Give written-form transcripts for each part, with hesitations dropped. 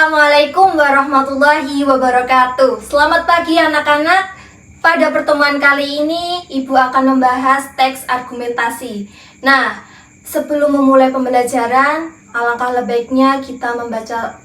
Assalamualaikum warahmatullahi wabarakatuh. Selamat pagi anak-anak. Pada pertemuan kali ini, Ibu akan membahas teks argumentasi. Nah, sebelum memulai pembelajaran, alangkah baiknya kita membaca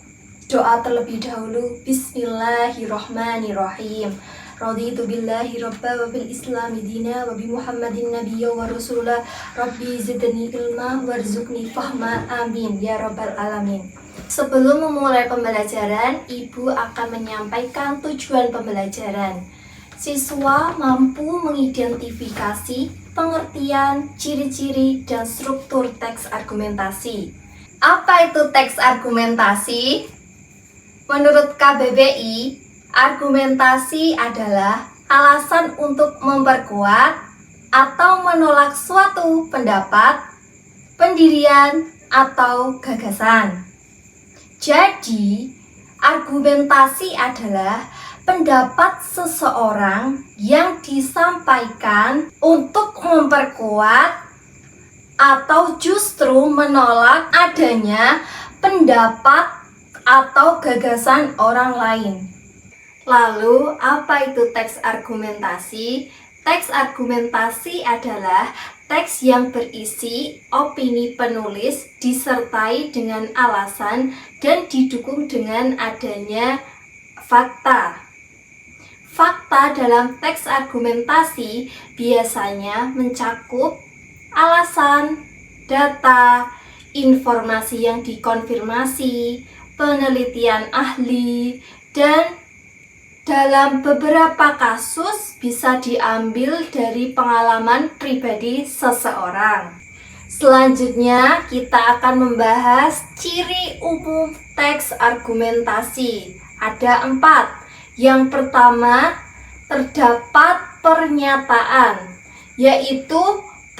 doa terlebih dahulu. Bismillahirrahmanirrahim. Raditu billahi rabba wa bil islami dina wa bi muhammadin nabiyya wa rasulah. Rabbi zidni ilma warzuqni fahma. Amin ya rabbal alamin. Sebelum memulai pembelajaran, Ibu akan menyampaikan tujuan pembelajaran. Siswa mampu mengidentifikasi pengertian, ciri-ciri, dan struktur teks argumentasi. Apa itu teks argumentasi? Menurut KBBI, argumentasi adalah alasan untuk memperkuat atau menolak suatu pendapat, pendirian, atau gagasan. Jadi, argumentasi adalah pendapat seseorang yang disampaikan untuk memperkuat atau justru menolak adanya pendapat atau gagasan orang lain. Lalu, apa itu teks argumentasi? Teks argumentasi adalah teks yang berisi opini penulis disertai dengan alasan dan didukung dengan adanya fakta. Fakta dalam teks argumentasi biasanya mencakup alasan, data, informasi yang dikonfirmasi, penelitian ahli, dan dalam beberapa kasus bisa diambil dari pengalaman pribadi seseorang. Selanjutnya kita akan membahas ciri umum teks argumentasi. Ada 4. Yang pertama, terdapat pernyataan, yaitu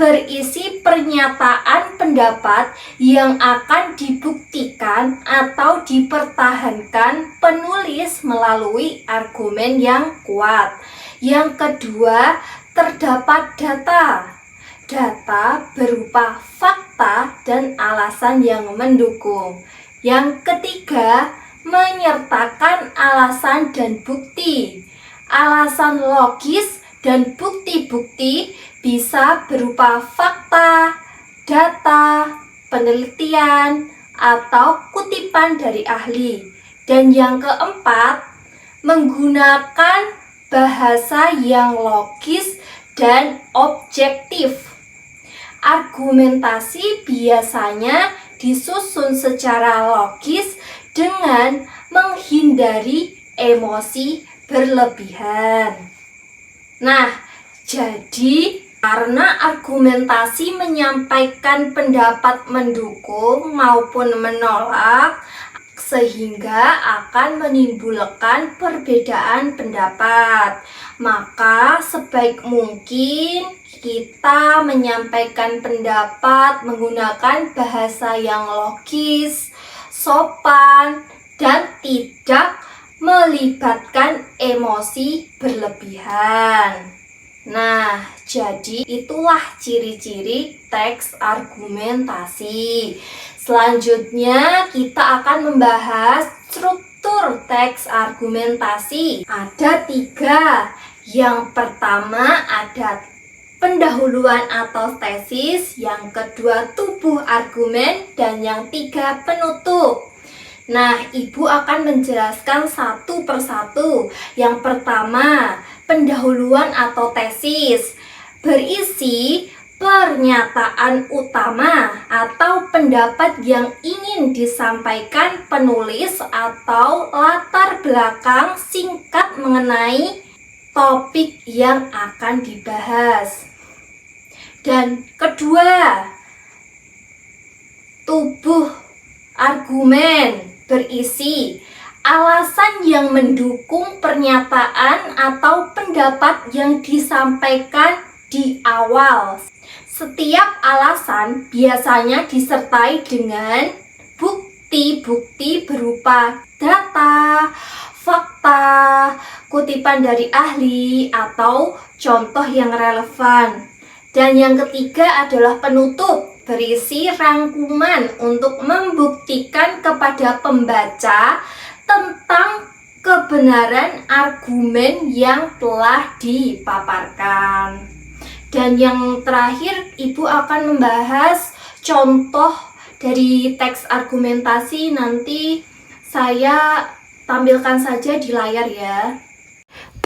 berisi pernyataan pendapat yang akan dibuktikan atau dipertahankan penulis melalui argumen yang kuat. Yang kedua, terdapat data. Data berupa fakta dan alasan yang mendukung. Yang ketiga, menyertakan alasan dan bukti. Alasan logis dan bukti-bukti bisa berupa fakta, data, penelitian, atau kutipan dari ahli. Dan yang keempat, menggunakan bahasa yang logis dan objektif. Argumentasi biasanya disusun secara logis dengan menghindari emosi berlebihan. Nah, jadi karena argumentasi menyampaikan pendapat mendukung maupun menolak, sehingga akan menimbulkan perbedaan pendapat. Maka sebaik mungkin kita menyampaikan pendapat menggunakan bahasa yang logis, sopan, dan tidak melibatkan emosi berlebihan. Nah, jadi itulah ciri-ciri teks argumentasi. Selanjutnya kita akan membahas struktur teks argumentasi. Ada 3. Yang pertama ada pendahuluan atau tesis, yang kedua tubuh argumen, dan yang 3 penutup. Nah, Ibu akan menjelaskan satu persatu. Yang pertama, pendahuluan atau tesis berisi pernyataan utama atau pendapat yang ingin disampaikan penulis atau latar belakang singkat mengenai topik yang akan dibahas. Dan kedua, tubuh argumen berisi alasan yang mendukung pernyataan atau pendapat yang disampaikan di awal. Setiap alasan biasanya disertai dengan bukti-bukti berupa data, fakta, kutipan dari ahli, atau contoh yang relevan. Dan yang ketiga adalah penutup, berisi rangkuman untuk membuktikan kepada pembaca tentang kebenaran argumen yang telah dipaparkan. Dan yang terakhir, Ibu akan membahas contoh dari teks argumentasi. Nanti saya tampilkan saja di layar ya.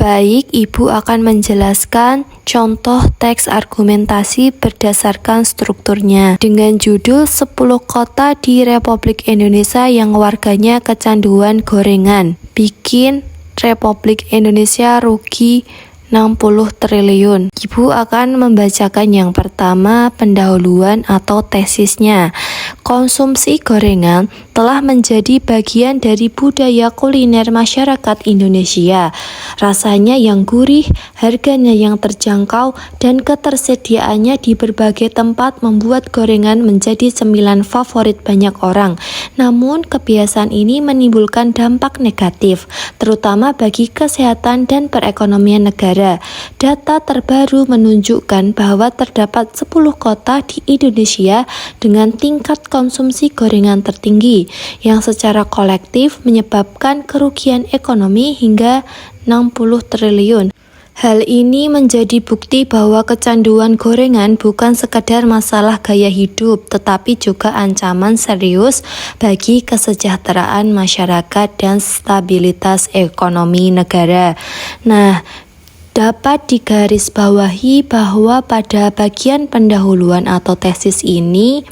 Baik, Ibu akan menjelaskan contoh teks argumentasi berdasarkan strukturnya dengan judul 10 kota di Republik Indonesia yang warganya kecanduan gorengan. Bikin Republik Indonesia rugi 60 triliun. Ibu akan membacakan yang pertama pendahuluan atau tesisnya. Konsumsi gorengan telah menjadi bagian dari budaya kuliner masyarakat Indonesia. Rasanya yang gurih, harganya yang terjangkau, dan ketersediaannya di berbagai tempat membuat gorengan menjadi cemilan favorit banyak orang. Namun, kebiasaan ini menimbulkan dampak negatif, terutama bagi kesehatan dan perekonomian negara. Data terbaru menunjukkan bahwa terdapat 10 kota di Indonesia dengan tingkat konsumsi gorengan tertinggi, yang secara kolektif menyebabkan kerugian ekonomi hingga 60 triliun. Hal ini menjadi bukti bahwa kecanduan gorengan bukan sekadar masalah gaya hidup, tetapi juga ancaman serius bagi kesejahteraan masyarakat dan stabilitas ekonomi negara. Nah, dapat digarisbawahi bahwa pada bagian pendahuluan atau tesis ini,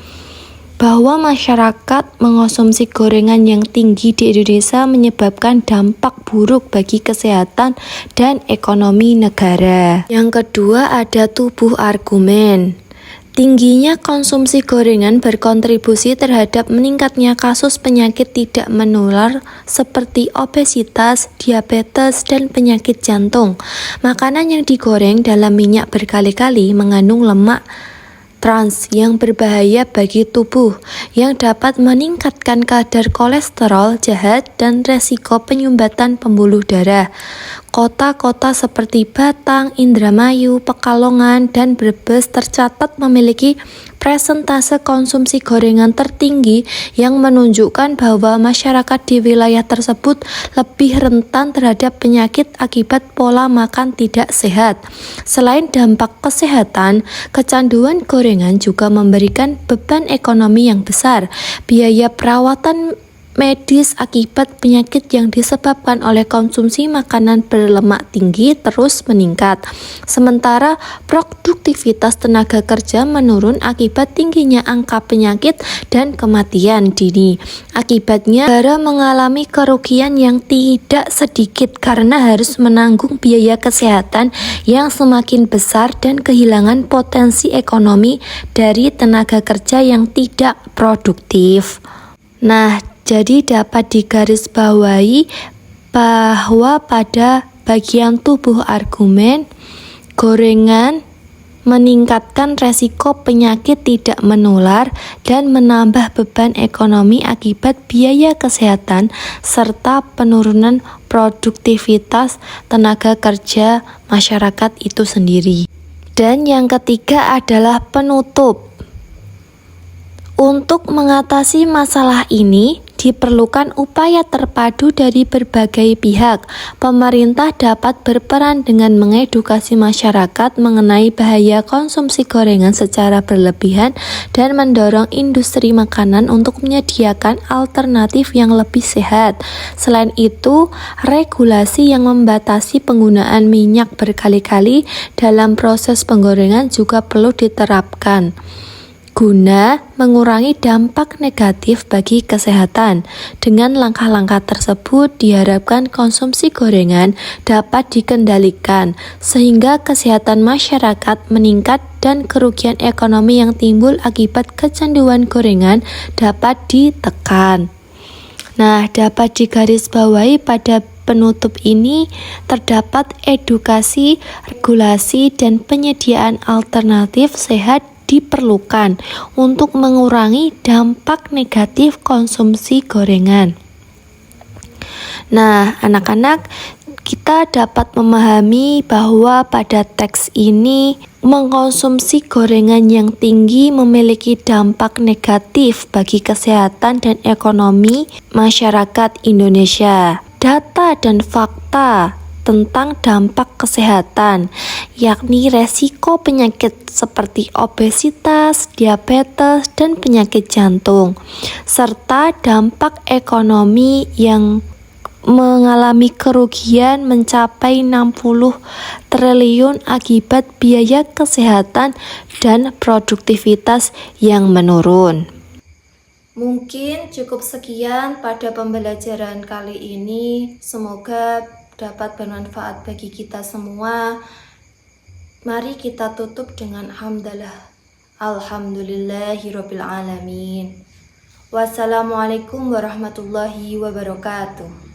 bahwa masyarakat mengonsumsi gorengan yang tinggi di Indonesia menyebabkan dampak buruk bagi kesehatan dan ekonomi negara. Yang kedua ada tubuh argumen. Tingginya konsumsi gorengan berkontribusi terhadap meningkatnya kasus penyakit tidak menular seperti obesitas, diabetes, dan penyakit jantung. Makanan yang digoreng dalam minyak berkali-kali mengandung lemak trans yang berbahaya bagi tubuh, yang dapat meningkatkan kadar kolesterol jahat dan resiko penyumbatan pembuluh darah. Kota-kota seperti Batang, Indramayu, Pekalongan, dan Brebes tercatat memiliki presentase konsumsi gorengan tertinggi yang menunjukkan bahwa masyarakat di wilayah tersebut lebih rentan terhadap penyakit akibat pola makan tidak sehat. Selain dampak kesehatan, kecanduan gorengan juga memberikan beban ekonomi yang besar. Biaya perawatan medis akibat penyakit yang disebabkan oleh konsumsi makanan berlemak tinggi terus meningkat. Sementara produktivitas tenaga kerja menurun akibat tingginya angka penyakit dan kematian dini. Akibatnya, negara mengalami kerugian yang tidak sedikit karena harus menanggung biaya kesehatan yang semakin besar dan kehilangan potensi ekonomi dari tenaga kerja yang tidak produktif. Nah, jadi dapat digarisbawahi bahwa pada bagian tubuh argumen, gorengan meningkatkan resiko penyakit tidak menular dan menambah beban ekonomi akibat biaya kesehatan serta penurunan produktivitas tenaga kerja masyarakat itu sendiri. Dan yang ketiga adalah penutup. Untuk mengatasi masalah ini, diperlukan upaya terpadu dari berbagai pihak. Pemerintah dapat berperan dengan mengedukasi masyarakat mengenai bahaya konsumsi gorengan secara berlebihan dan mendorong industri makanan untuk menyediakan alternatif yang lebih sehat. Selain itu, regulasi yang membatasi penggunaan minyak berkali-kali dalam proses penggorengan juga perlu diterapkan guna mengurangi dampak negatif bagi kesehatan. Dengan langkah-langkah tersebut diharapkan konsumsi gorengan dapat dikendalikan sehingga kesehatan masyarakat meningkat dan kerugian ekonomi yang timbul akibat kecanduan gorengan dapat ditekan. Nah, dapat digarisbawahi pada penutup ini terdapat edukasi, regulasi, dan penyediaan alternatif sehat diperlukan untuk mengurangi dampak negatif konsumsi gorengan. Nah, anak-anak, Kita dapat memahami bahwa pada teks ini mengkonsumsi gorengan yang tinggi memiliki dampak negatif bagi kesehatan dan ekonomi masyarakat Indonesia. Data dan fakta tentang dampak kesehatan, yakni resiko penyakit seperti obesitas, diabetes, dan penyakit jantung, serta dampak ekonomi yang mengalami kerugian mencapai 60 triliun akibat biaya kesehatan dan produktivitas yang menurun. Mungkin cukup sekian pada pembelajaran kali ini. Semoga dapat bermanfaat bagi kita semua. Mari kita tutup dengan hamdalah. Alhamdulillahirabbil alamin. Wassalamualaikum warahmatullahi wabarakatuh.